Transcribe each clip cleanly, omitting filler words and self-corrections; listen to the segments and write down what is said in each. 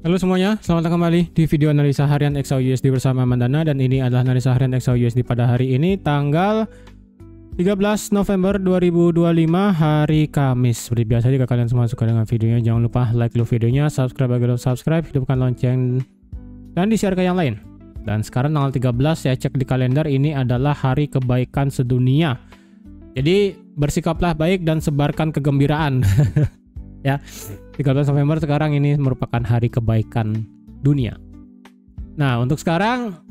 Halo semuanya, selamat datang kembali di video analisa harian XAUUSD bersama Mandana, dan ini adalah analisa harian XAUUSD pada hari ini tanggal 13 November 2025 hari Kamis. Seperti biasa, jika kalian semua suka dengan videonya, jangan lupa like dulu videonya, subscribe bagi belum subscribe, hidupkan lonceng dan di-share ke yang lain. Dan sekarang tanggal 13, saya cek di kalender, ini adalah hari kebaikan sedunia. Jadi bersikaplah baik dan sebarkan kegembiraan. Ya, 13 November sekarang ini merupakan hari kebaikan dunia. Nah, untuk sekarang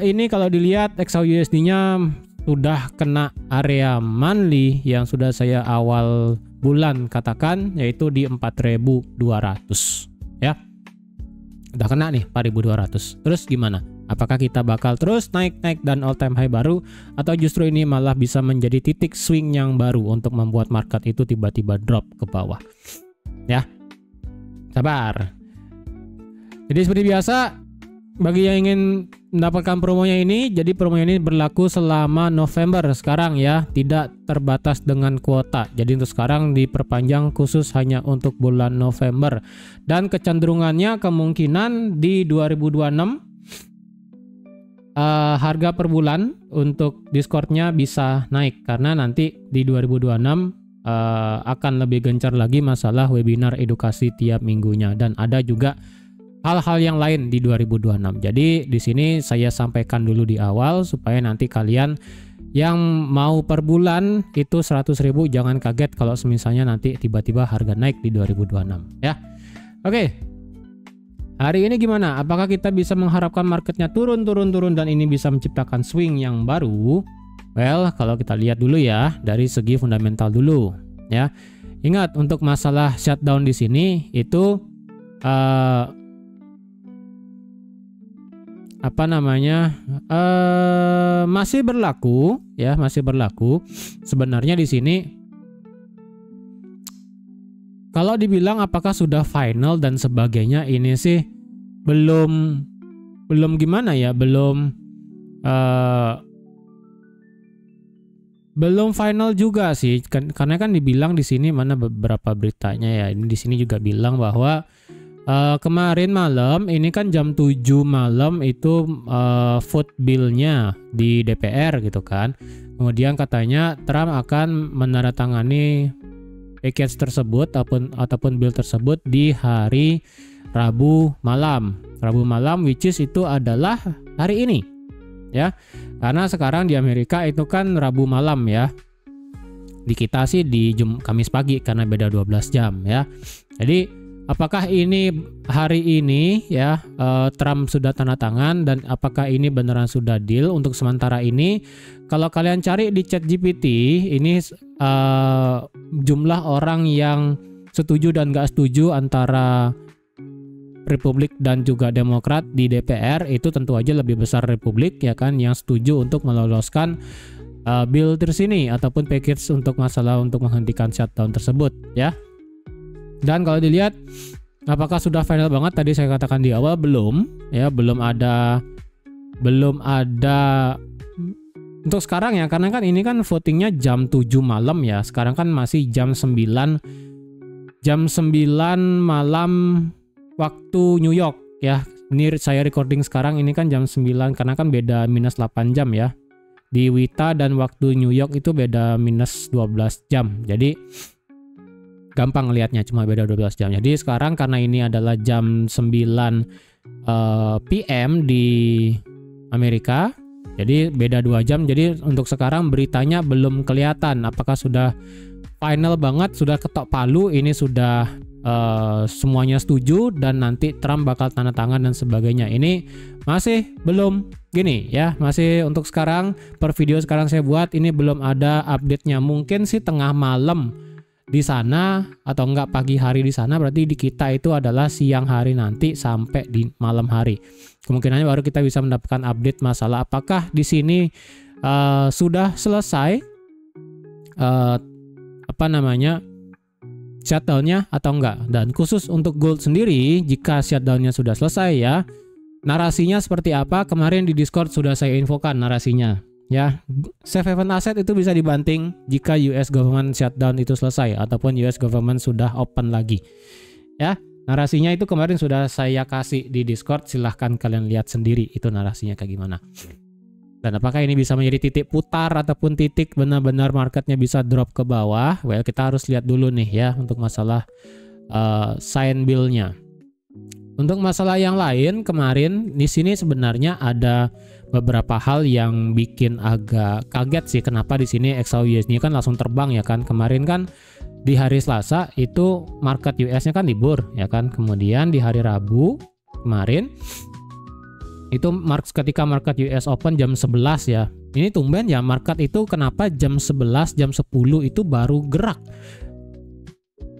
ini kalau dilihat XAUUSD-nya sudah kena area monthly yang sudah saya awal bulan katakan, yaitu di 4.200 ya. Udah kena nih 4.200. Terus gimana? Apakah kita bakal terus naik-naik dan all time high baru, atau justru ini malah bisa menjadi titik swing yang baru untuk membuat market itu tiba-tiba drop ke bawah? Ya, sabar. Jadi seperti biasa, bagi yang ingin mendapatkan promonya ini, jadi promonya ini berlaku selama November sekarang ya, tidak terbatas dengan kuota. Jadi untuk sekarang diperpanjang khusus hanya untuk bulan November, dan kecenderungannya kemungkinan di 2026 harga per bulan untuk Discord-nya bisa naik, karena nanti di 2026 akan lebih gencar lagi masalah webinar edukasi tiap minggunya, dan ada juga hal-hal yang lain di 2026. Jadi di sini saya sampaikan dulu di awal supaya nanti kalian yang mau per bulan itu 100.000 jangan kaget kalau misalnya nanti tiba-tiba harga naik di 2026 ya. Oke. Hari ini gimana? Apakah kita bisa mengharapkan marketnya turun dan ini bisa menciptakan swing yang baru? Well, kalau kita lihat dulu ya dari segi fundamental dulu ya. Ingat, untuk masalah shutdown di sini itu masih berlaku ya, masih berlaku. Sebenarnya di sini kalau dibilang apakah sudah final dan sebagainya, ini sih belum gimana ya, belum final juga sih, karena kan dibilang di sini mana beberapa beritanya ya. Ini di sini juga bilang bahwa kemarin malam ini kan jam 7 malam itu vote bill-nya di DPR gitu kan. Kemudian katanya Trump akan menandatangani package tersebut ataupun bill tersebut di hari Rabu malam, which is itu adalah hari ini. Ya, karena sekarang di Amerika itu kan Rabu malam ya. Di kita sih di Kamis pagi karena beda 12 jam ya. Jadi apakah ini hari ini ya Trump sudah tanda tangan, dan apakah ini beneran sudah deal untuk sementara ini? Kalau kalian cari di ChatGPT ini jumlah orang yang setuju dan gak setuju antara Republik dan juga Demokrat di DPR, itu tentu aja lebih besar Republik ya kan, yang setuju untuk meloloskan bill tersini ataupun package untuk masalah untuk menghentikan shutdown tersebut ya. Dan kalau dilihat apakah sudah final banget, tadi saya katakan di awal belum ya, belum ada untuk sekarang ya, karena kan ini kan votingnya jam 7 malam ya. Sekarang kan masih jam 9 malam waktu New York ya. Ini saya recording sekarang, ini kan jam 9 karena kan beda minus 8 jam ya. Di Wita dan waktu New York itu beda minus 12 jam. Jadi gampang ngelihatnya, cuma beda 12 jam. Jadi sekarang karena ini adalah jam 9 PM di Amerika, jadi beda 2 jam. Jadi untuk sekarang beritanya belum kelihatan apakah sudah final banget, sudah ketok palu, ini sudah semuanya setuju dan nanti Trump bakal tanda tangan dan sebagainya. Ini masih belum gini ya, masih untuk sekarang per video sekarang saya buat ini belum ada update-nya. Mungkin sih tengah malam di sana atau enggak pagi hari di sana, berarti di kita itu adalah siang hari nanti sampai di malam hari. Kemungkinannya baru kita bisa mendapatkan update masalah apakah di sini sudah selesai shutdown-nya atau enggak. Dan khusus untuk gold sendiri, jika shutdown-nya sudah selesai ya, narasinya seperti apa kemarin di Discord sudah saya infokan narasinya ya. Safe haven aset itu bisa dibanting jika US government shutdown itu selesai ataupun US government sudah open lagi ya. Narasinya itu kemarin sudah saya kasih di Discord, silahkan kalian lihat sendiri itu narasinya kayak gimana. Dan apakah ini bisa menjadi titik putar ataupun titik benar-benar marketnya bisa drop ke bawah? Well, kita harus lihat dulu nih ya untuk masalah sign bill-nya. Untuk masalah yang lain kemarin di sini sebenarnya ada beberapa hal yang bikin agak kaget sih, kenapa di sini XAUUSD kan langsung terbang ya kan. Kemarin kan di hari Selasa itu market US-nya kan libur ya kan. Kemudian di hari Rabu kemarin itu ketika market US open jam 11 ya. Ini tumben ya market itu kenapa jam 11, jam 10 itu baru gerak.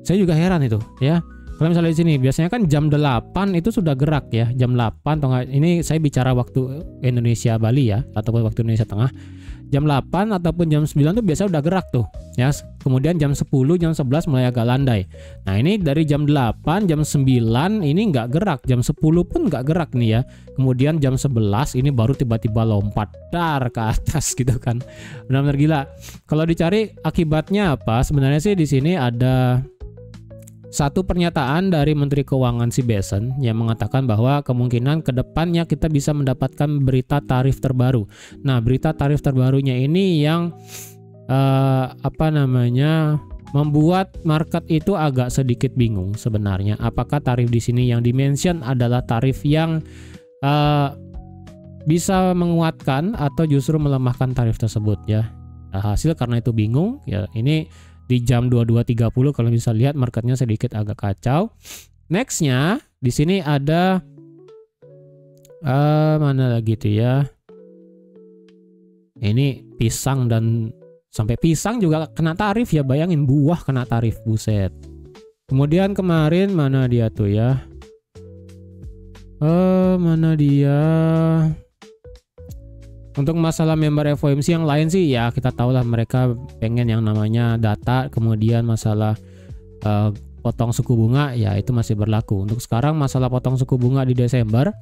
Saya juga heran itu ya. Kalau misalnya di sini biasanya kan jam 8 itu sudah gerak ya, jam 8 atau enggak, ini saya bicara waktu Indonesia Bali ya ataupun waktu Indonesia Tengah. Jam 8 ataupun jam 9 tuh biasa udah gerak tuh ya. Kemudian jam 10, jam 11 mulai agak landai. Nah, ini dari jam 8, jam 9 ini nggak gerak, jam 10 pun nggak gerak nih ya. Kemudian jam 11 ini baru tiba-tiba lompat dar ke atas gitu kan. Benar-benar gila. Kalau dicari akibatnya apa? Sebenarnya sih di sini ada satu pernyataan dari Menteri Keuangan si Besen yang mengatakan bahwa kemungkinan kedepannya kita bisa mendapatkan berita tarif terbaru. Nah, berita tarif terbarunya ini yang membuat market itu agak sedikit bingung sebenarnya. Apakah tarif di sini yang dimention adalah tarif yang bisa menguatkan atau justru melemahkan tarif tersebut ya. Hasil karena itu bingung ya. Ini di jam 22.30 kalau bisa lihat marketnya sedikit agak kacau. Nextnya di sini ada mana lagi tuh ya? Ini pisang, dan sampai pisang juga kena tarif ya, bayangin buah kena tarif, buset. Kemudian kemarin mana dia tuh ya? Mana dia? Untuk masalah member FOMC yang lain sih ya kita tahu lah mereka pengen yang namanya data, kemudian masalah potong suku bunga ya itu masih berlaku. Untuk sekarang masalah potong suku bunga di Desember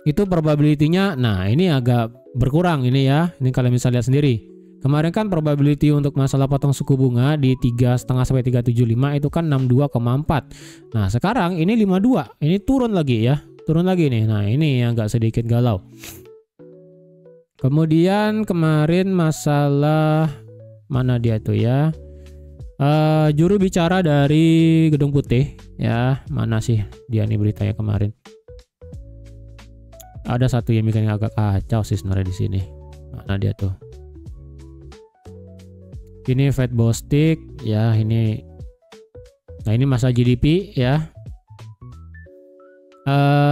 itu probability-nya, nah ini agak berkurang ini ya. Ini kalian bisa lihat sendiri. Kemarin kan probability untuk masalah potong suku bunga di 3,5 sampai 3,75 itu kan 62,4. Nah sekarang ini 52, ini turun lagi ya, turun lagi nih. Nah ini yang agak sedikit galau. Kemudian kemarin masalah mana dia tuh ya, juru bicara dari Gedung Putih ya, mana sih dia nih beritanya kemarin. Ada satu yang bikin agak kacau sih sebenarnya di sini. Mana dia tuh? Ini Fed Bostic ya, ini. Nah ini masa GDP ya.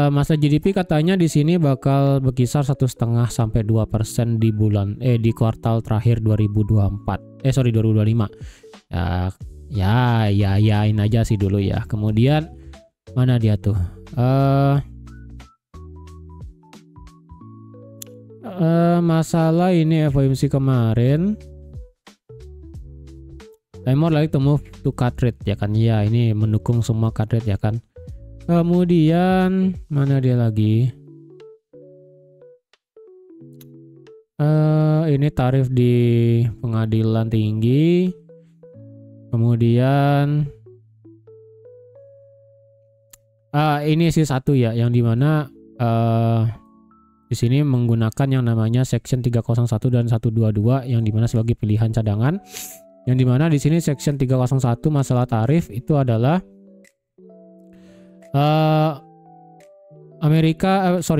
Masa GDP katanya di sini bakal berkisar 1,5 sampai 2% di di kuartal terakhir 2025. Ya ini aja sih dulu ya. Kemudian mana dia tuh? Masalah ini FOMC kemarin. I'm more likely to move to cut rate ya kan. Ya, ini mendukung semua cut rate ya kan. Kemudian mana dia lagi? Ini tarif di pengadilan tinggi. Kemudian ini sih satu ya, yang dimana di sini menggunakan yang namanya Section 301 dan 122 yang dimana sebagai pilihan cadangan. Yang dimana di sini Section 301 masalah tarif itu adalah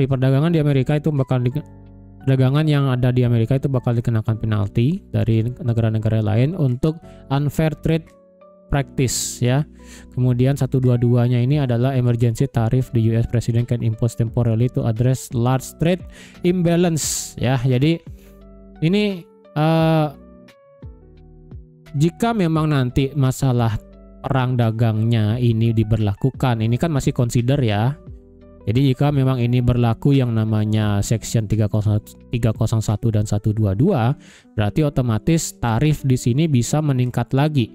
perdagangan di Amerika itu bakal perdagangan yang ada di Amerika itu bakal dikenakan penalti dari negara-negara lain untuk unfair trade practice ya. Kemudian 122-nya ini adalah emergency tariff the US President can impose temporarily to address large trade imbalance ya. Jadi ini jika memang nanti masalah perang dagangnya ini diberlakukan, ini kan masih consider ya. Jadi jika memang ini berlaku yang namanya Section 301 dan 122, berarti otomatis tarif di sini bisa meningkat lagi.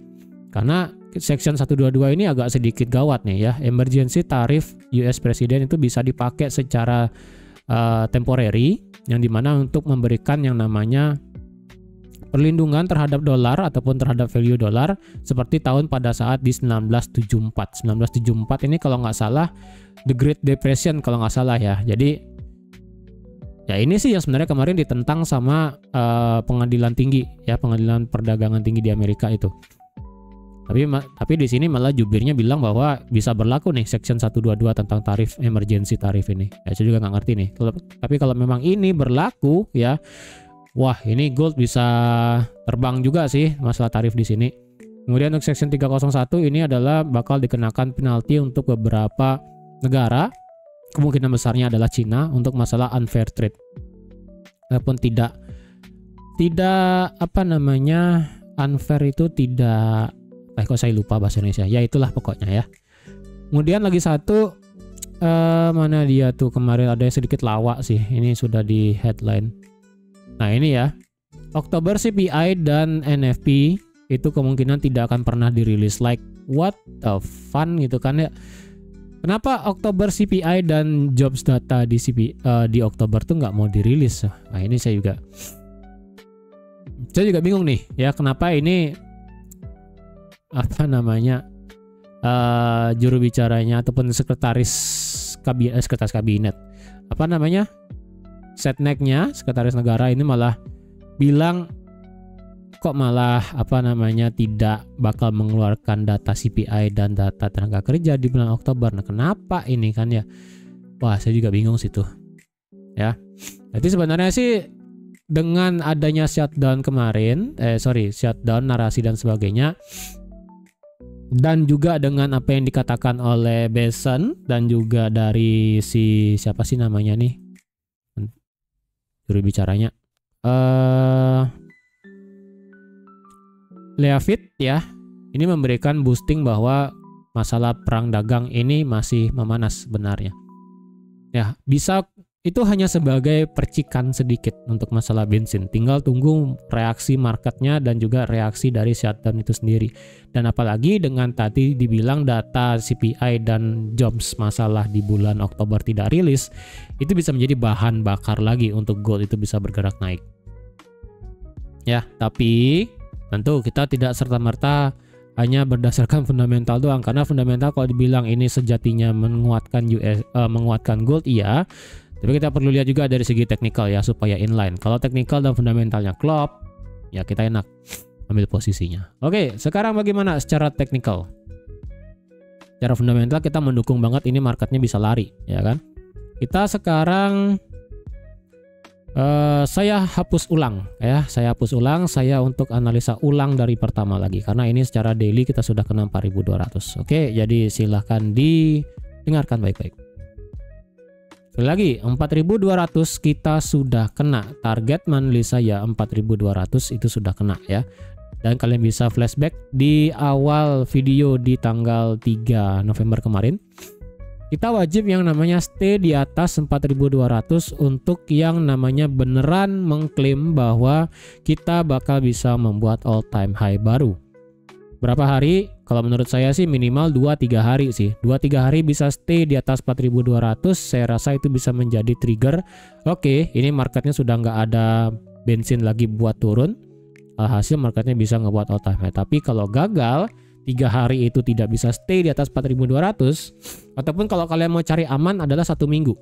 Karena Section 122 ini agak sedikit gawat nih ya. Emergency tarif US President itu bisa dipakai secara temporary, yang dimana untuk memberikan yang namanya perlindungan terhadap dolar ataupun terhadap value dolar seperti tahun pada saat di 1974. 1974 ini kalau nggak salah The Great Depression kalau nggak salah ya. Jadi ya ini sih yang sebenarnya kemarin ditentang sama pengadilan tinggi ya, pengadilan perdagangan tinggi di Amerika itu. Tapi di sini malah jubirnya bilang bahwa bisa berlaku nih Section 122 tentang tarif emergency tarif ini. Ya, saya juga nggak ngerti nih. Tapi kalau memang ini berlaku ya, wah ini gold bisa terbang juga sih masalah tarif di sini. Kemudian untuk Section 301 ini adalah bakal dikenakan penalti untuk beberapa negara. Kemungkinan besarnya adalah Cina untuk masalah unfair trade. Walaupun tidak apa namanya unfair itu tidak, kok saya lupa bahasa Indonesia. Ya itulah pokoknya ya. Kemudian lagi satu mana dia tuh kemarin ada yang sedikit lawak sih. Ini sudah di headline. Nah ini ya, Oktober CPI dan NFP itu kemungkinan tidak akan pernah dirilis. Like what the fun gitu kan ya. Kenapa Oktober CPI dan jobs data di Oktober tuh nggak mau dirilis? Nah ini saya juga bingung nih ya, kenapa ini apa namanya juru bicaranya ataupun sekretaris kabinet apa namanya setneknya sekretaris negara ini malah bilang kok malah apa namanya tidak bakal mengeluarkan data CPI dan data tenaga kerja di bulan Oktober. Nah kenapa ini kan ya, wah saya juga bingung sih tuh ya. Jadi sebenarnya sih dengan adanya shutdown kemarin shutdown narasi dan sebagainya, dan juga dengan apa yang dikatakan oleh Besen dan juga dari siapa sih namanya nih juru bicaranya Leavitt ya, ini memberikan boosting bahwa masalah perang dagang ini masih memanas sebenarnya ya. Bisa itu hanya sebagai percikan sedikit untuk masalah bensin, tinggal tunggu reaksi marketnya dan juga reaksi dari shutdown itu sendiri. Dan apalagi dengan tadi dibilang data CPI dan jobs masalah di bulan Oktober tidak rilis, itu bisa menjadi bahan bakar lagi untuk gold itu bisa bergerak naik ya. Tapi tentu kita tidak serta-merta hanya berdasarkan fundamental doang, karena fundamental kalau dibilang ini sejatinya menguatkan gold iya, tapi kita perlu lihat juga dari segi teknikal ya supaya inline. Kalau teknikal dan fundamentalnya klop, ya kita enak ambil posisinya. Oke, sekarang bagaimana secara teknikal? Secara fundamental kita mendukung banget ini marketnya bisa lari, ya kan? Kita sekarang saya hapus ulang ya, saya untuk analisa ulang dari pertama lagi karena ini secara daily kita sudah kena 4200. Oke, jadi silahkan didengarkan baik-baik. Sekali lagi 4200 kita sudah kena, target monthly saya 4200 itu sudah kena ya. Dan kalian bisa flashback di awal video di tanggal 3 November kemarin. Kita wajib yang namanya stay di atas 4200 untuk yang namanya beneran mengklaim bahwa kita bakal bisa membuat all time high baru. Berapa hari? Kalau menurut saya sih minimal 2-3 hari sih. 2-3 hari bisa stay di atas 4200, saya rasa itu bisa menjadi trigger. Oke, ini marketnya sudah nggak ada bensin lagi buat turun. Alhasil marketnya bisa ngebuat all time high. Tapi kalau gagal 3 hari itu tidak bisa stay di atas 4200, ataupun kalau kalian mau cari aman adalah 1 minggu.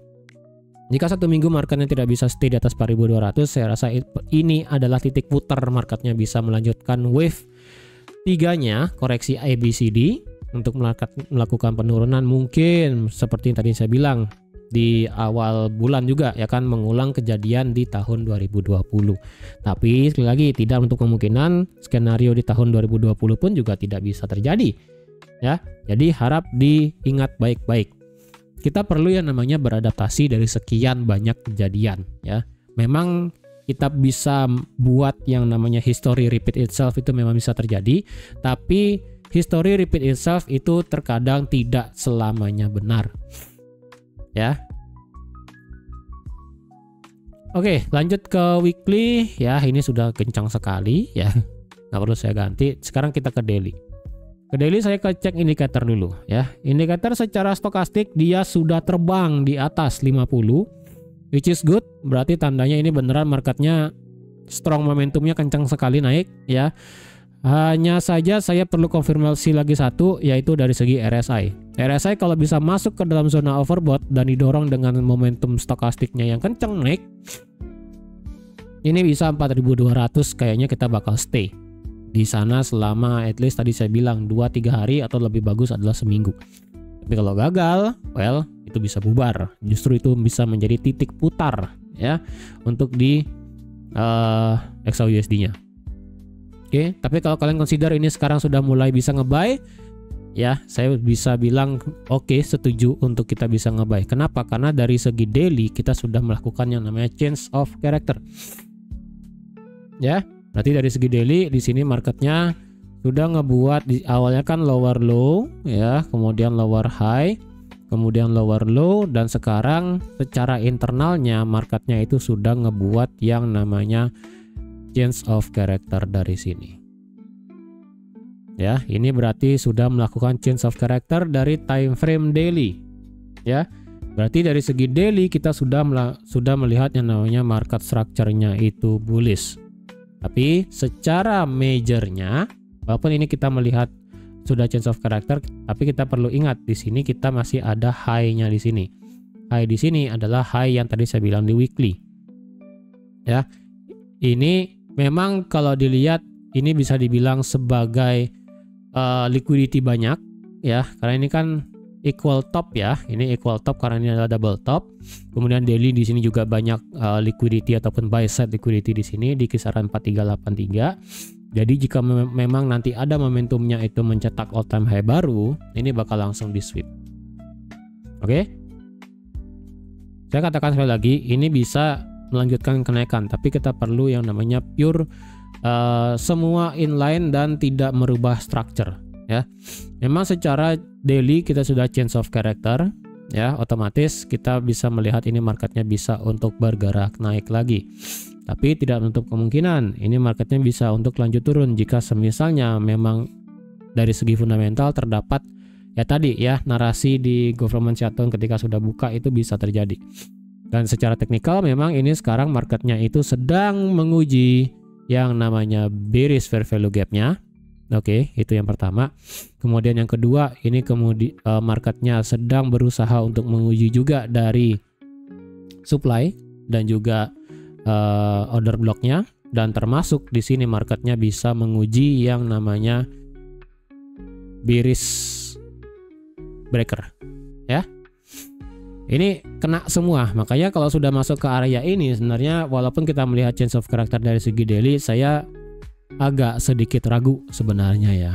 Jika 1 minggu marketnya tidak bisa stay di atas 4200, saya rasa ini adalah titik putar marketnya bisa melanjutkan wave 3-nya koreksi ABCD untuk melakukan penurunan, mungkin seperti yang tadi saya bilang di awal bulan juga ya kan, mengulang kejadian di tahun 2020. Tapi sekali lagi tidak untuk kemungkinan skenario di tahun 2020 pun juga tidak bisa terjadi ya. Jadi harap diingat baik-baik. Kita perlu yang namanya beradaptasi dari sekian banyak kejadian ya. Memang kita bisa buat yang namanya history repeat itself, itu memang bisa terjadi, tapi history repeat itself itu terkadang tidak selamanya benar ya. Oke, lanjut ke weekly ya. Ini sudah kencang sekali ya, nggak perlu saya ganti. Sekarang kita ke daily. Ke daily saya cek indikator dulu ya. Indikator secara stokastik dia sudah terbang di atas 50, which is good. Berarti tandanya ini beneran marketnya strong momentumnya kencang sekali naik ya. Hanya saja saya perlu konfirmasi lagi satu, yaitu dari segi RSI. RSI kalau bisa masuk ke dalam zona overbought dan didorong dengan momentum stokastiknya yang kencang naik, ini bisa 4.200, kayaknya kita bakal stay di sana selama at least tadi saya bilang 2-3 hari atau lebih bagus adalah seminggu. Tapi kalau gagal, well, itu bisa bubar. Justru itu bisa menjadi titik putar ya untuk di XAUUSD-nya. Oke, tapi kalau kalian consider ini sekarang sudah mulai bisa nge-buy, ya saya bisa bilang oke, setuju untuk kita bisa nge-buy. Kenapa? Karena dari segi daily kita sudah melakukan yang namanya change of character. Ya, berarti dari segi daily di sini marketnya sudah ngebuat di awalnya kan lower low ya, kemudian lower high, kemudian lower low, dan sekarang secara internalnya marketnya itu sudah ngebuat yang namanya change of character dari sini. Ya, ini berarti sudah melakukan change of character dari time frame daily. Ya, berarti dari segi daily kita sudah melihat yang namanya market structure-nya itu bullish. Tapi secara majornya, walaupun ini kita melihat sudah change of character, tapi kita perlu ingat di sini kita masih ada high-nya di sini. High di sini adalah high yang tadi saya bilang di weekly. Ya, ini memang kalau dilihat ini bisa dibilang sebagai liquidity banyak ya, karena ini kan equal top ya, ini equal top karena ini adalah double top. Kemudian daily di sini juga banyak liquidity ataupun buy side liquidity di sini di kisaran 4383. Jadi jika memang nanti ada momentumnya itu mencetak all time high baru, ini bakal langsung di sweep. Oke? Saya katakan sekali lagi, ini bisa melanjutkan kenaikan, tapi kita perlu yang namanya pure semua inline dan tidak merubah structure ya. Memang secara daily kita sudah change of character ya, otomatis kita bisa melihat ini marketnya bisa untuk bergerak naik lagi, tapi tidak menutup kemungkinan ini marketnya bisa untuk lanjut turun jika semisalnya memang dari segi fundamental terdapat ya tadi ya narasi di government shutdown ketika sudah buka itu bisa terjadi. Dan secara teknikal memang ini sekarang marketnya itu sedang menguji yang namanya bearish fair value gap-nya. Oke, itu yang pertama. Kemudian yang kedua, ini marketnya sedang berusaha untuk menguji juga dari supply dan juga order block-nya, dan termasuk di sini marketnya bisa menguji yang namanya bearish breaker. Ya. Ini kena semua, makanya kalau sudah masuk ke area ini sebenarnya walaupun kita melihat change of character dari segi daily, saya agak sedikit ragu sebenarnya ya.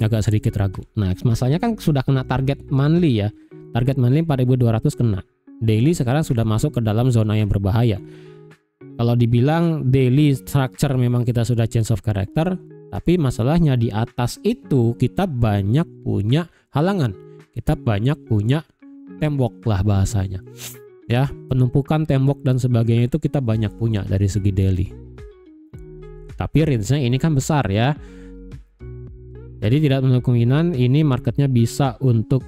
Agak sedikit ragu. Nah, masalahnya kan sudah kena target monthly ya. Target monthly 4200 kena. Daily sekarang sudah masuk ke dalam zona yang berbahaya. Kalau dibilang daily structure memang kita sudah change of character, tapi masalahnya di atas itu kita banyak punya halangan. Kita banyak punya tembok lah bahasanya ya, penumpukan tembok dan sebagainya itu kita banyak punya dari segi daily. Tapi range-nya ini kan besar ya, jadi tidak menutup kemungkinan ini marketnya bisa untuk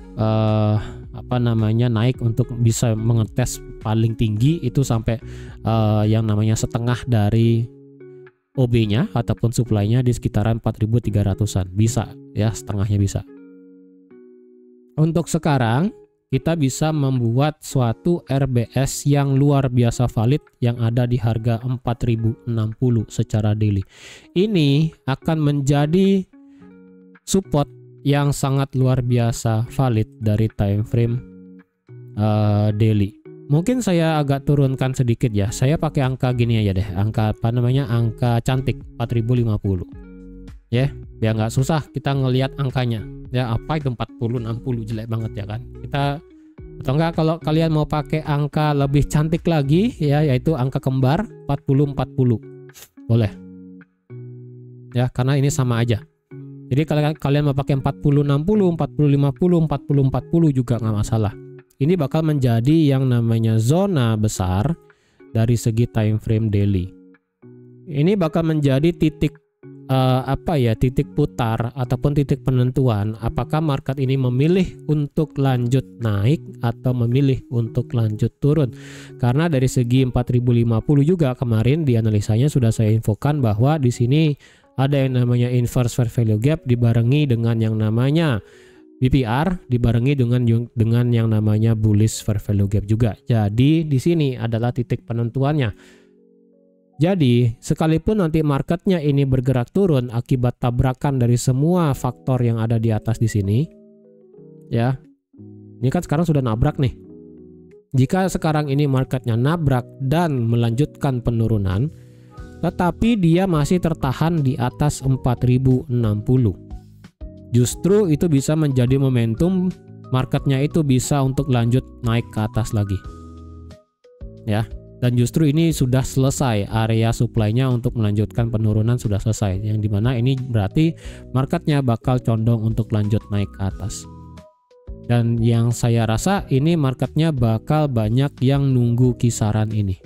naik untuk bisa mengetes paling tinggi itu sampai yang namanya setengah dari OB-nya ataupun supply-nya di sekitaran 4.300-an bisa ya, setengahnya bisa. Untuk sekarang kita bisa membuat suatu RBS yang luar biasa valid yang ada di harga 4060 secara daily. Ini akan menjadi support yang sangat luar biasa valid dari time frame daily. Mungkin saya agak turunkan sedikit ya. Saya pakai angka gini aja deh, angka angka cantik 4050. Ya, biar nggak susah kita ngelihat angkanya. Ya, apa itu 40 60 jelek banget ya kan. Kita atau enggak kalau kalian mau pakai angka lebih cantik lagi ya, yaitu angka kembar 40 40. Boleh. Ya, karena ini sama aja. Jadi kalau kalian mau pakai 40 60, 40 50, 40 40 juga nggak masalah. Ini bakal menjadi yang namanya zona besar dari segi time frame daily. Ini bakal menjadi titik titik putar ataupun titik penentuan apakah market ini memilih untuk lanjut naik atau memilih untuk lanjut turun. Karena dari segi 4050 juga kemarin di analisanya sudah saya infokan bahwa di sini ada yang namanya inverse fair value gap dibarengi dengan yang namanya BPR, dibarengi dengan yang namanya bullish fair value gap juga. Jadi di sini adalah titik penentuannya. Jadi, sekalipun nanti marketnya ini bergerak turun akibat tabrakan dari semua faktor yang ada di atas di sini, ya, ini kan sekarang sudah nabrak nih. Jika sekarang ini marketnya nabrak dan melanjutkan penurunan, tetapi dia masih tertahan di atas 4060. Justru itu bisa menjadi momentum marketnya itu bisa untuk lanjut naik ke atas lagi. Ya. Dan justru ini sudah selesai, area supply-nya untuk melanjutkan penurunan sudah selesai. Yang dimana ini berarti marketnya bakal condong untuk lanjut naik ke atas. Dan yang saya rasa ini marketnya bakal banyak yang nunggu kisaran ini.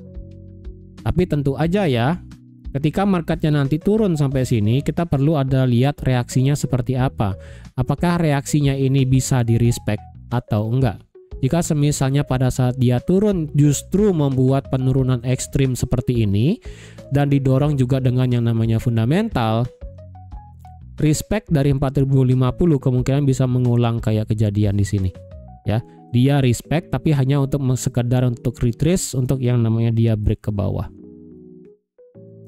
Tapi tentu aja ya, ketika marketnya nanti turun sampai sini, kita perlu ada lihat reaksinya seperti apa. Apakah reaksinya ini bisa di-respect atau enggak. Jika semisalnya pada saat dia turun justru membuat penurunan ekstrim seperti ini dan didorong juga dengan yang namanya fundamental, respect dari 4050 kemungkinan bisa mengulang kayak kejadian di sini. Ya, dia respect tapi hanya untuk sekedar untuk retrace untuk yang namanya dia break ke bawah.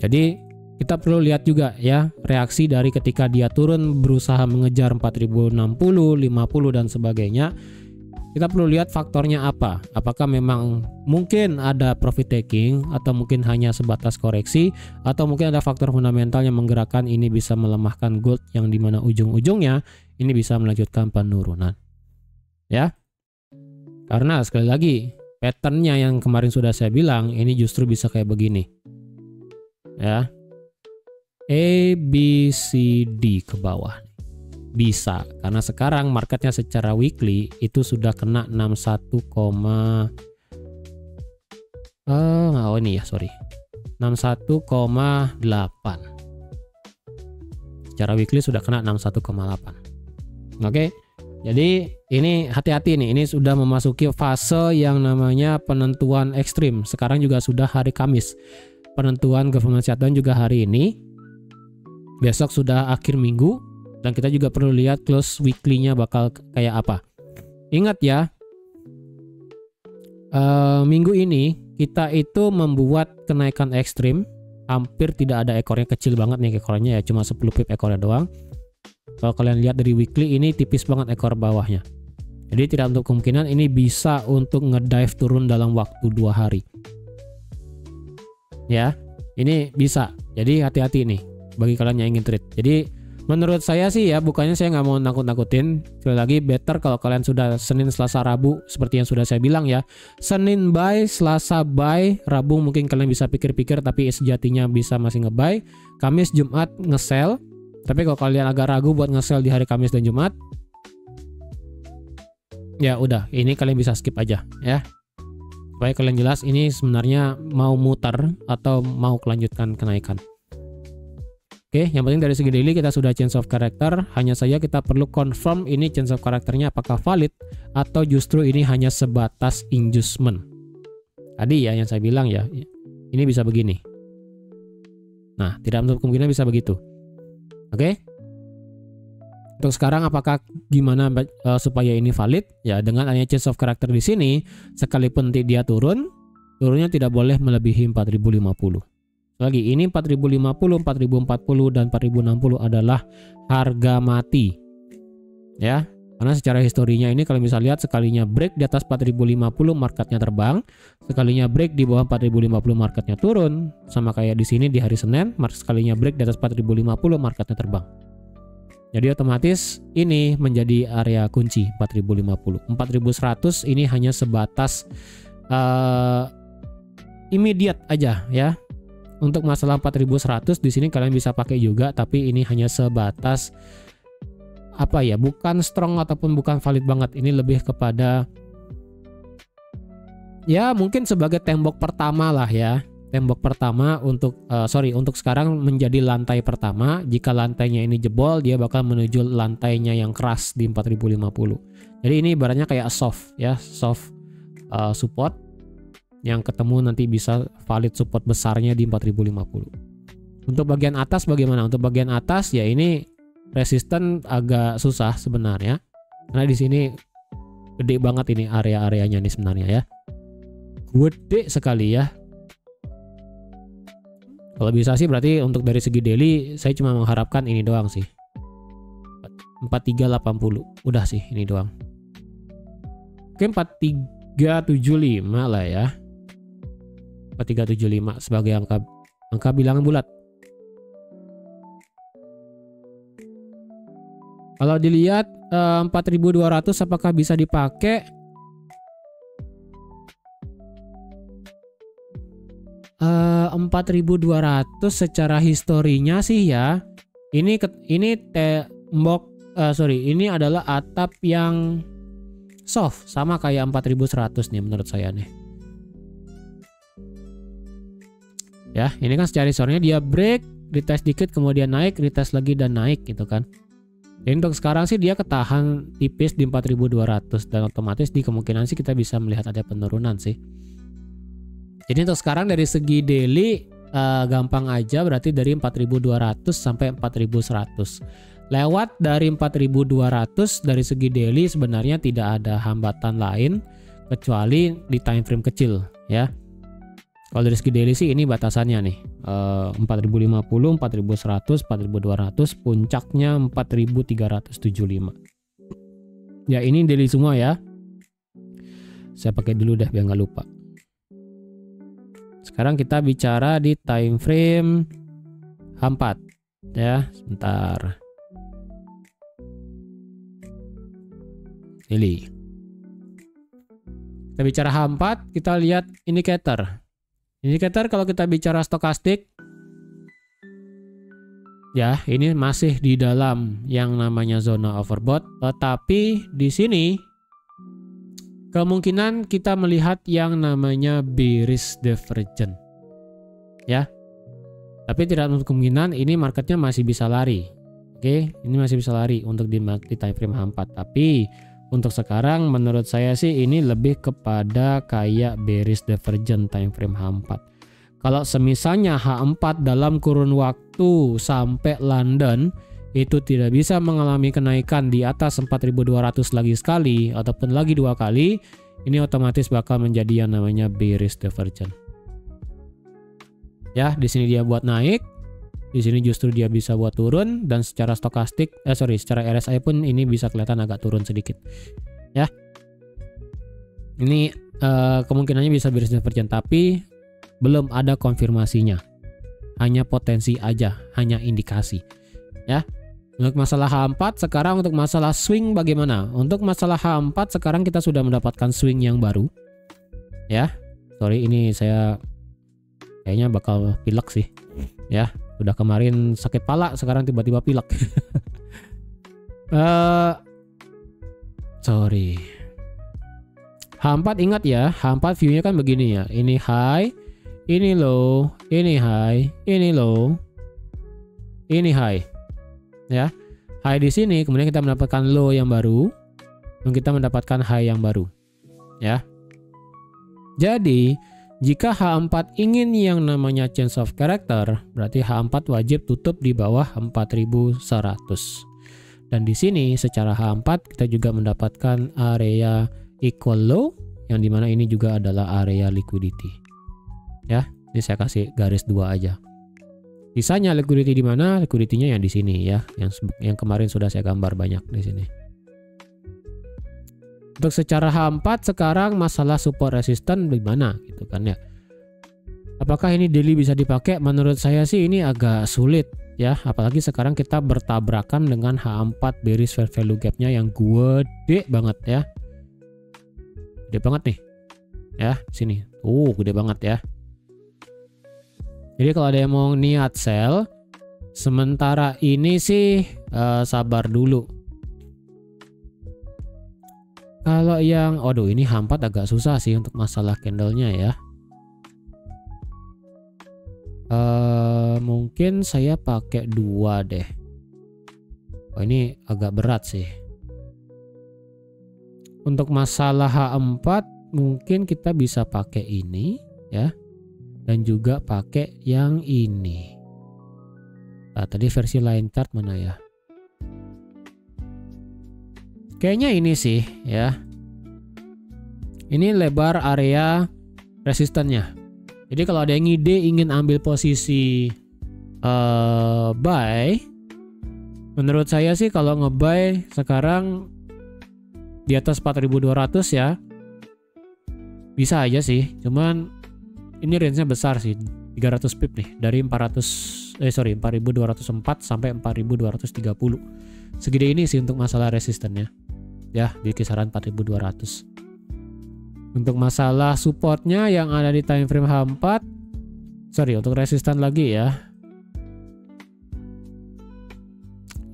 Jadi kita perlu lihat juga ya reaksi dari ketika dia turun berusaha mengejar 4060, 50 dan sebagainya. Kita perlu lihat faktornya apa. Apakah memang mungkin ada profit taking atau mungkin hanya sebatas koreksi atau mungkin ada faktor fundamental yang menggerakkan ini bisa melemahkan gold yang dimana ujung-ujungnya ini bisa melanjutkan penurunan. Ya. Karena sekali lagi patternnya yang kemarin sudah saya bilang ini justru bisa kayak begini. Ya. A, B, C, D ke bawah. Bisa, karena sekarang marketnya secara weekly itu sudah kena 61, ini ya, sorry. 61,8. Secara weekly sudah kena 61,8. Oke. Jadi ini hati-hati nih, ini sudah memasuki fase yang namanya penentuan ekstrim. Sekarang juga sudah hari Kamis. Penentuan government shutdown juga hari ini. Besok sudah akhir minggu. Dan kita juga perlu lihat close weekly-nya bakal kayak apa. Ingat ya, minggu ini kita itu membuat kenaikan ekstrim. Hampir tidak ada ekornya, kecil banget nih ekornya ya, cuma 10 pip ekornya doang. Kalau kalian lihat dari weekly ini tipis banget ekor bawahnya. Jadi tidak untuk kemungkinan ini bisa untuk ngedive turun dalam waktu 2 hari. Ya, ini bisa. Jadi hati-hati nih bagi kalian yang ingin trade. Jadi menurut saya sih ya, bukannya saya nggak mau nakut-nakutin. Sekali lagi better kalau kalian sudah Senin, Selasa, Rabu seperti yang sudah saya bilang ya. Senin buy, Selasa buy, Rabu mungkin kalian bisa pikir-pikir tapi sejatinya bisa masih nge-buy. Kamis, Jumat nge-sell. Tapi kalau kalian agak ragu buat nge-sell di hari Kamis dan Jumat, ya udah, ini kalian bisa skip aja ya. Supaya kalian jelas ini sebenarnya mau muter atau mau kelanjutkan kenaikan. Oke, yang penting dari segi daily kita sudah change of character. Hanya saja kita perlu confirm ini change of characternya apakah valid atau justru ini hanya sebatas inducement. Tadi ya yang saya bilang ya, ini bisa begini. Nah, tidak menutup kemungkinan bisa begitu. Oke. Untuk sekarang apakah gimana supaya ini valid? Ya, dengan adanya change of character di sini, sekalipun nanti dia turunnya tidak boleh melebihi 4050. Lagi ini 4050, 4040 dan 4060 adalah harga mati. Ya, karena secara historinya ini kalau bisa lihat sekalinya break di atas 4050 marketnya terbang, sekalinya break di bawah 4050 marketnya turun, sama kayak di sini di hari Senin, sekalinya break di atas 4050 marketnya terbang. Jadi otomatis ini menjadi area kunci 4050. 4100 ini hanya sebatas immediate aja ya. Untuk masalah 4100 di sini kalian bisa pakai juga, tapi ini hanya sebatas apa ya, bukan strong ataupun bukan valid banget. Ini lebih kepada ya mungkin sebagai tembok pertama lah ya. tembok pertama untuk untuk sekarang menjadi lantai pertama. Jika lantainya ini jebol, dia bakal menuju lantainya yang keras di 4050. Jadi ini ibaratnya kayak soft ya, soft support yang ketemu nanti bisa valid support besarnya di 4050. Untuk bagian atas bagaimana? Untuk bagian atas ya ini resisten agak susah sebenarnya. Karena di sini gede banget ini area-areanya nih sebenarnya ya. Gede sekali ya. Kalau bisa sih berarti untuk dari segi daily saya cuma mengharapkan ini doang sih. 4380. Udah sih ini doang. Oke, 4375 lah ya. 4375 sebagai angka bilangan bulat. Kalau dilihat 4200 apakah bisa dipakai? 4200 secara historinya sih ya. Ini tembok ini adalah atap yang soft sama kayak 4100 nih menurut saya nih. Ya, ini kan secara historinya dia break, retest dikit kemudian naik, retest lagi dan naik gitu kan. Jadi untuk sekarang sih dia ketahan tipis di 4200 dan otomatis di kemungkinan sih kita bisa melihat ada penurunan sih. Jadi untuk sekarang dari segi daily gampang aja berarti dari 4200 sampai 4100. Lewat dari 4200 dari segi daily sebenarnya tidak ada hambatan lain kecuali di time frame kecil ya. Kalau dari segi daily sih ini batasannya nih 4050, 4100, 4200, puncaknya 4375. Ya ini daily semua ya. Saya pakai dulu deh biar nggak lupa. Sekarang kita bicara di time frame H4 ya, sebentar. Ini. Kita bicara H4, kita lihat indikator. Indikator kalau kita bicara stokastik ya, ini masih di dalam yang namanya zona overbought, tetapi di sini kemungkinan kita melihat yang namanya bearish divergence ya. Tapi tidak untuk kemungkinan ini marketnya masih bisa lari. Oke, ini masih bisa lari untuk di time frame H4. Tapi untuk sekarang menurut saya sih ini lebih kepada kayak bearish divergence time frame H4. Kalau semisalnya H4 dalam kurun waktu sampai London itu tidak bisa mengalami kenaikan di atas 4200 lagi sekali ataupun lagi 2 kali, ini otomatis bakal menjadi yang namanya bearish divergence. Ya, di sini dia buat naik, di sini justru dia bisa buat turun dan secara stokastik secara RSI pun ini bisa kelihatan agak turun sedikit. Ya. Ini kemungkinannya bisa bearish divergence tapi belum ada konfirmasinya. Hanya potensi aja, hanya indikasi. Ya. Untuk masalah H4 sekarang untuk masalah swing bagaimana? Untuk masalah H4 sekarang kita sudah mendapatkan swing yang baru. Ya. Sorry ini saya kayaknya bakal pilek sih. Ya, udah kemarin sakit pala sekarang tiba-tiba pilek. Sorry. H4 ingat ya, H4 view-nya kan begini ya. Ini high, ini low, ini high, ini low, ini high. Ya, high di sini, kemudian kita mendapatkan low yang baru, dan kita mendapatkan high yang baru. Ya. Jadi, jika H4 ingin yang namanya change of character, berarti H4 wajib tutup di bawah 4100. Dan di sini secara H4 kita juga mendapatkan area equal low, yang dimana ini juga adalah area liquidity. Ya, ini saya kasih garis 2 aja. Sisanya liquidity di mana? Liquidity-nya yang di sini ya, yang kemarin sudah saya gambar banyak di sini. Untuk secara H4 sekarang masalah support resisten di mana gitu kan ya. Apakah ini daily bisa dipakai? Menurut saya sih ini agak sulit ya, apalagi sekarang kita bertabrakan dengan H4 bearish fair value gap-nya yang gede banget ya. Gede banget nih. Ya, sini. Gede banget ya. Jadi kalau ada yang mau niat sell, sementara ini sih sabar dulu. Kalau yang, ini H4 agak susah sih untuk masalah candlenya ya. Mungkin saya pakai 2 deh. Oh, ini agak berat sih. Untuk masalah H4 mungkin kita bisa pakai ini ya. Dan juga pakai yang ini. Nah, tadi versi line chart mana ya? Kayaknya ini sih ya. Ini lebar area resistannya. Jadi kalau ada yang ide ingin ambil posisi buy, menurut saya sih kalau nge-buy sekarang di atas 4.200 ya. Bisa aja sih, cuman ini range-nya besar sih, 300 pip nih, dari 4.204 sampai 4.230. Segede ini sih untuk masalah resistannya. Ya, di kisaran 4.200. Untuk masalah supportnya yang ada di time frame H4, untuk resistan lagi ya.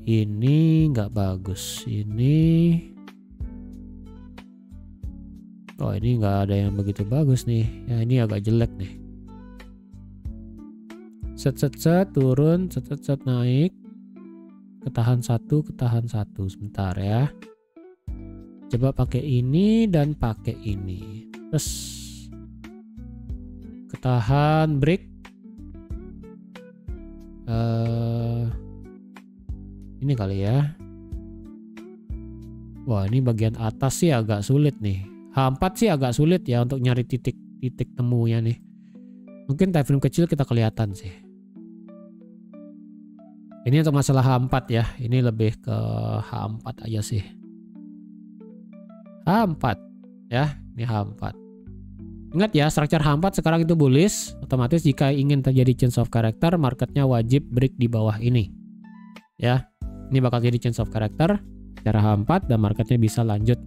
Ini nggak bagus. Ini nggak ada yang begitu bagus nih. Ya, ini agak jelek nih. Set turun, set naik. Ketahan satu. Sebentar ya. Coba pakai ini dan pakai ini. Terus ketahan break. Ini kali ya. Wah, ini bagian atas sih agak sulit nih. H4 sih agak sulit ya untuk nyari titik temunya nih. Mungkin time frame kecil kita kelihatan sih. Ini untuk masalah H4 ya. Ini lebih ke H4 aja sih. H4 ya, ini H4. Ingat ya, structure H4 sekarang itu bullish. Otomatis jika ingin terjadi change of character, marketnya wajib break di bawah ini. Ya, ini bakal jadi change of character secara H4 dan marketnya bisa lanjut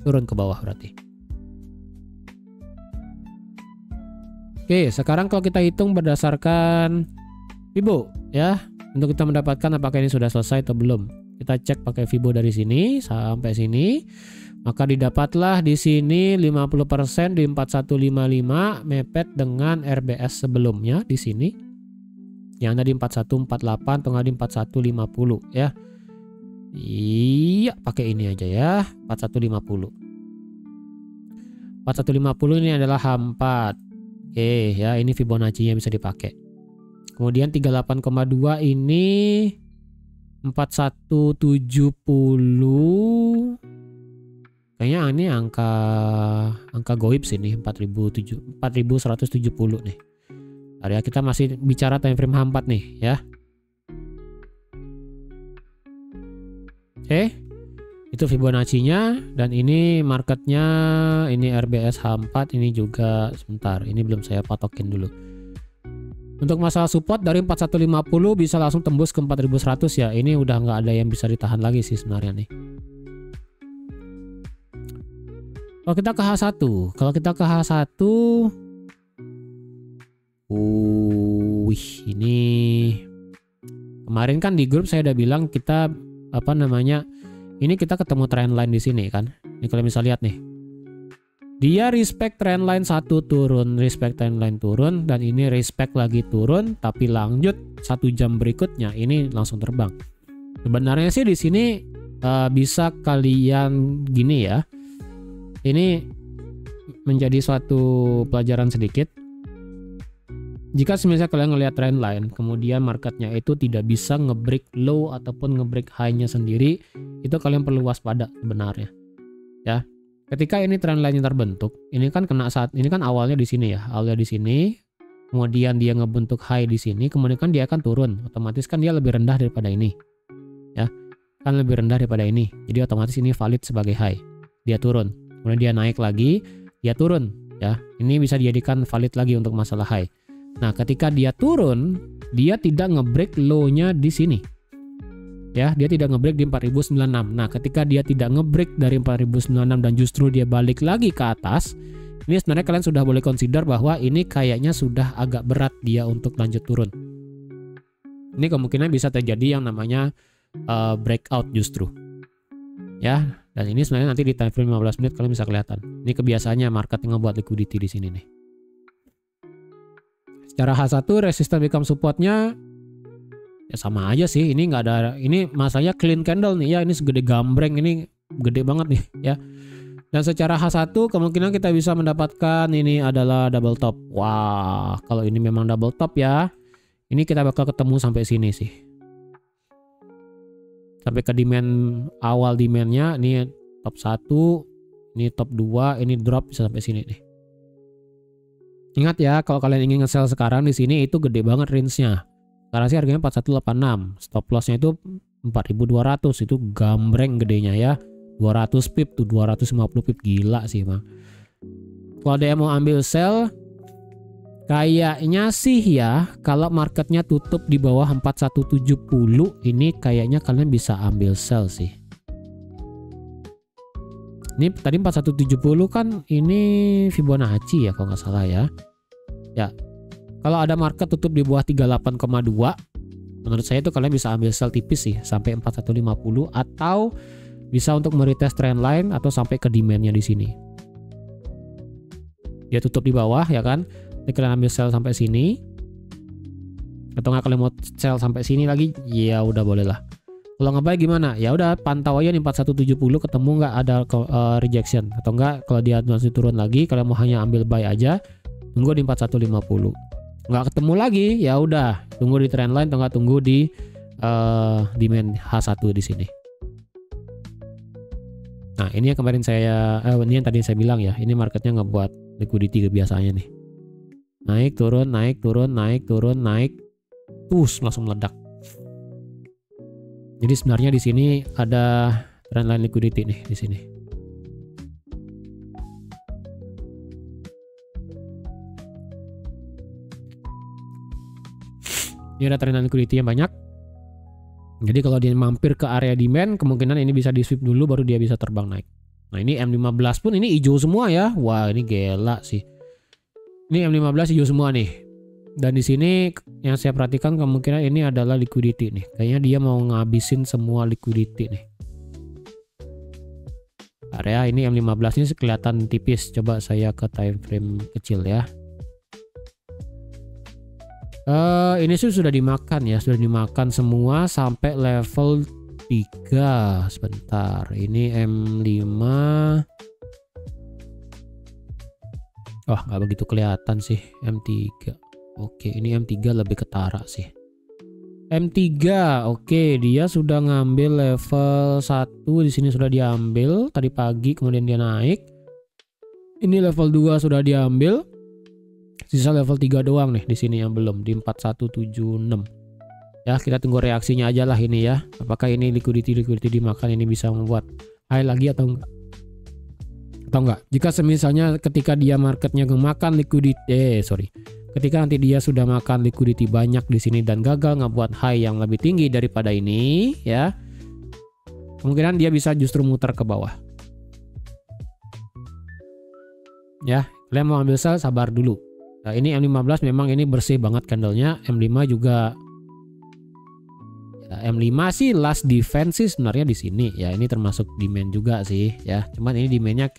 turun ke bawah berarti. Oke, sekarang kalau kita hitung berdasarkan Fibo ya, untuk kita mendapatkan apakah ini sudah selesai atau belum. Kita cek pakai Fibo dari sini sampai sini. Maka didapatlah di sini 50% di 4155 mepet dengan RBS sebelumnya di sini. Yang ada di 4148 atau nggak di 4150 ya. Iya, pakai ini aja ya, 4150. 4150 ini adalah H4. Oke ya, ini Fibonacci-nya bisa dipakai. Kemudian 38,2 ini 4170. Kayaknya ini angka goib sini 4170 nih. Area kita masih bicara time frame H4 nih ya. Oke. Itu Fibonacci-nya dan ini marketnya, ini RBS H4, ini juga sebentar, ini belum saya patokin dulu. Untuk masalah support dari 4150 bisa langsung tembus ke 4100 ya. Ini udah nggak ada yang bisa ditahan lagi sih sebenarnya nih. Kalau kita ke H1, ini kemarin kan di grup saya udah bilang kita ini kita ketemu trendline di sini kan. Ini kalau bisa lihat nih. Dia respect trendline 1 turun, respect trendline turun, dan ini respect lagi turun, tapi lanjut 1 jam berikutnya ini langsung terbang. Sebenarnya sih di sini bisa kalian gini ya. Ini menjadi suatu pelajaran sedikit. Jika misalnya kalian ngelihat trendline, kemudian marketnya itu tidak bisa ngebreak low ataupun ngebreak high-nya sendiri, itu kalian perlu waspada sebenarnya. Ya. Ketika ini trendline yang terbentuk, ini kan awalnya di sini ya, awalnya di sini, kemudian dia ngebentuk high di sini, kemudian kan dia akan turun, otomatis kan dia lebih rendah daripada ini, ya, kan lebih rendah daripada ini, jadi otomatis ini valid sebagai high, dia turun, kemudian dia naik lagi, dia turun, ya, ini bisa dijadikan valid lagi untuk masalah high. Nah, ketika dia turun, dia tidak ngebreak low-nya di sini. Ya, dia tidak ngebreak di 4096. Nah, ketika dia tidak ngebreak dari 4096 dan justru dia balik lagi ke atas, ini sebenarnya kalian sudah boleh consider bahwa ini kayaknya sudah agak berat dia untuk lanjut turun. Ini kemungkinan bisa terjadi yang namanya breakout justru. Ya, dan ini sebenarnya nanti di time frame 15 menit kalian bisa kelihatan. Ini kebiasaannya market ngebuat liquidity di sini nih. secara H1 resistance become supportnya ya sama aja sih. Ini nggak ada, ini masanya clean candle nih ya, ini segede gambreng, ini gede banget nih ya. Dan secara H1 kemungkinan kita bisa mendapatkan ini adalah double top. Wah, kalau ini memang double top ya, ini kita bakal ketemu sampai sini sih. Sampai ke demand awal demandnya, ini top 1, ini top 2, ini drop bisa sampai sini nih. Ingat ya, kalau kalian ingin nge-sell sekarang di sini itu gede banget range-nya. Sekarang sih harganya 4186, stop loss-nya itu 4200, itu gambreng gedenya ya. 200 pip tuh, 250 pip, gila sih Bang. Kalau ada yang mau ambil sell, kayaknya sih ya kalau marketnya tutup di bawah 4170, ini kayaknya kalian bisa ambil sell sih. Ini tadi 4170 kan ini Fibonacci ya kalau nggak salah ya. Ya, kalau ada market tutup di bawah 38,2, menurut saya itu kalian bisa ambil sell tipis sih sampai 4150, atau bisa untuk meretest trendline atau sampai ke demandnya di sini. Dia tutup di bawah ya kan, jadi kalian ambil sell sampai sini, atau nggak kalian mau sell sampai sini lagi, ya udah boleh lah. Kalau nge-buy gimana? Ya udah pantau aja nih 4170 ketemu nggak ada rejection, atau enggak kalau dia masih turun lagi, kalian mau hanya ambil buy aja, tunggu di 4150. Nggak ketemu lagi, ya udah tunggu di trendline atau nggak tunggu di demand H1 di sini. Nah ini yang kemarin ini yang tadi saya bilang ya, ini marketnya ngebuat liquidity biasanya nih. Naik turun, naik turun, naik turun, naik, langsung meledak. Jadi sebenarnya di sini ada trendline liquidity nih di sini. Ini ada trendline liquidity yang banyak. Jadi kalau dia mampir ke area demand, kemungkinan ini bisa di sweep dulu baru dia bisa terbang naik. Nah ini M15 pun ini hijau semua ya. Wah ini gila sih. Ini M15 hijau semua nih. Dan di sini yang saya perhatikan kemungkinan ini adalah liquidity nih. Kayaknya dia mau ngabisin semua liquidity nih. Area ini M15 ini kelihatan tipis. Coba saya ke time frame kecil ya. Ini sudah dimakan ya, sudah dimakan semua sampai level 3. Sebentar, ini M5. Wah, nggak begitu kelihatan sih M3. Oke, ini M3 lebih ketara sih. M3, oke, dia sudah ngambil level 1 di sini, sudah diambil tadi pagi, kemudian dia naik. Ini level 2 sudah diambil. Sisa level 3 doang nih di sini yang belum, di 4176. Ya, kita tunggu reaksinya aja lah ini ya. Apakah ini liquidity dimakan, ini bisa membuat high lagi atau enggak? Atau enggak? Jika semisalnya ketika dia marketnya ngemakan liquidity, ketika nanti dia sudah makan liquidity banyak di sini dan gagal ngebuat high yang lebih tinggi daripada ini ya, kemungkinan dia bisa justru muter ke bawah. Ya, kalian mau ambil sell sabar dulu. Nah, ini M15 memang ini bersih banget candlenya. M5 juga ya, M5 sih last defense sih sebenarnya di sini ya, ini termasuk demand juga sih ya. Cuman ini demandnya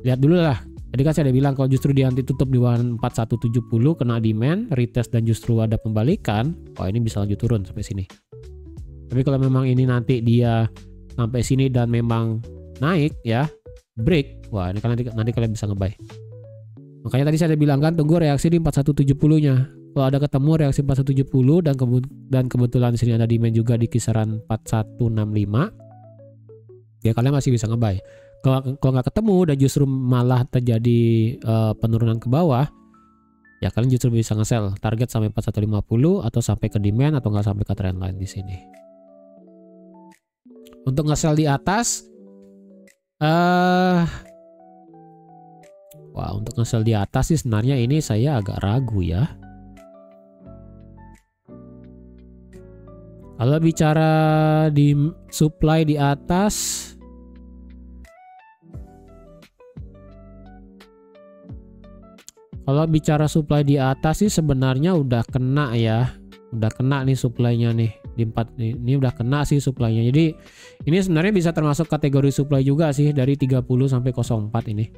lihat dulu lah. Tadi kan saya udah bilang kalau justru dia nanti tutup di bawah 4170 kena demand, retest dan justru ada pembalikan, wah ini bisa lanjut turun sampai sini. Tapi kalau memang ini nanti dia sampai sini dan memang naik ya, break, wah ini kan nanti kalian bisa nge-buy. Makanya tadi saya bilang kan tunggu reaksi di 4170-nya. Kalau ada ketemu reaksi 4170 dan kebetulan di sini ada demand juga di kisaran 4165, ya kalian masih bisa nge-buy. Kalau nggak ketemu dan justru malah terjadi penurunan ke bawah, ya kalian justru bisa nge-sell target sampai 4150 atau sampai ke demand atau nggak sampai ke trendline di sini. Untuk nge-sell di atas, wah, untuk nge-sell di atas sih sebenarnya ini saya agak ragu ya. Kalau bicara di supply di atas, kalau bicara supply di atas sih sebenarnya udah kena ya. Udah kena nih supply-nya nih. Di 4 ini udah kena sih supply-nya. Jadi ini sebenarnya bisa termasuk kategori supply juga sih dari 30 sampai 04 ini.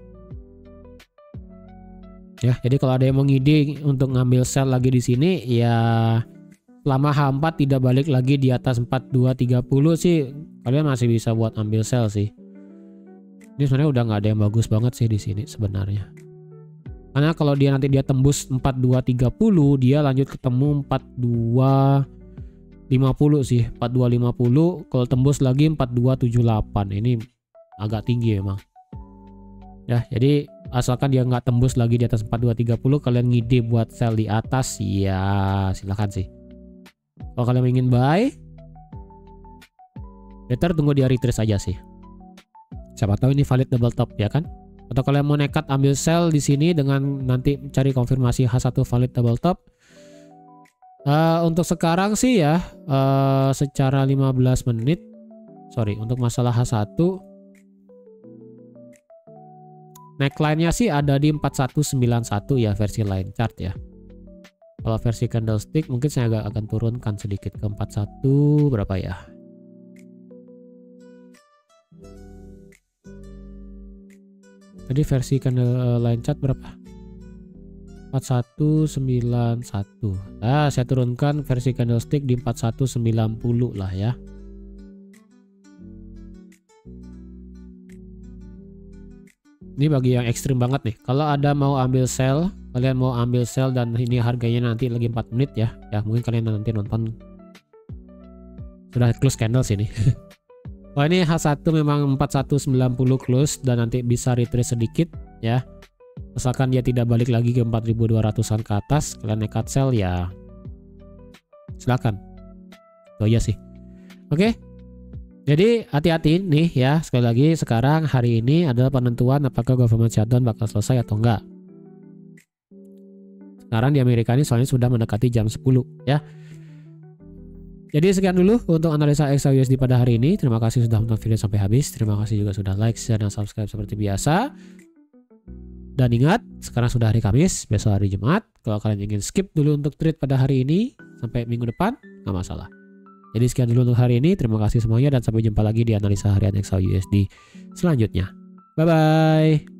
Ya, jadi kalau ada yang mau ngide untuk ngambil sell lagi di sini ya selama H4 tidak balik lagi di atas 4230 sih kalian masih bisa buat ambil sell sih. Ini sebenarnya udah nggak ada yang bagus banget sih di sini sebenarnya. Karena kalau dia nanti dia tembus 4230 dia lanjut ketemu 4250 sih. 4250 kalau tembus lagi 4278. Ini agak tinggi memang. Ya, jadi asalkan dia nggak tembus lagi di atas 4230 kalian ngide buat sell di atas ya silahkan sih. Kalau kalian ingin buy better tunggu dia retrace aja sih. Siapa tahu ini valid double top ya kan? Atau kalian mau nekat ambil sell di sini dengan nanti cari konfirmasi H1 valid double top. Untuk sekarang sih ya secara 15 menit untuk masalah H1 neckline-nya sih ada di 4191 ya versi line chart ya. Kalau versi candlestick mungkin saya agak akan turunkan sedikit ke 41 berapa ya? Tadi versi candle line chart berapa? 4191. Nah, saya turunkan versi candlestick di 4190 lah ya. Ini bagi yang ekstrim banget nih. Kalau ada mau ambil sell, kalian mau ambil sell dan ini harganya nanti lagi 4 menit ya. Ya mungkin kalian nanti nonton sudah close candle sini. Oh ini H1 memang 4190 close dan nanti bisa retrace sedikit ya. Asalkan dia tidak balik lagi ke 4200-an ke atas, kalian nekat sell ya. Silakan. Itu aja sih. Oke. Jadi hati-hati nih ya, sekali lagi sekarang hari ini adalah penentuan apakah government shutdown bakal selesai atau enggak. Sekarang di Amerika ini soalnya sudah mendekati jam 10 ya. Jadi sekian dulu untuk analisa XAUSD pada hari ini. Terima kasih sudah menonton video sampai habis. Terima kasih juga sudah like, share, dan subscribe seperti biasa. Dan ingat, sekarang sudah hari Kamis, besok hari Jumat. Kalau kalian ingin skip dulu untuk trade pada hari ini sampai minggu depan, nggak masalah. Jadi sekian dulu untuk hari ini. Terima kasih semuanya dan sampai jumpa lagi di analisa harian XAUSD selanjutnya. Bye-bye.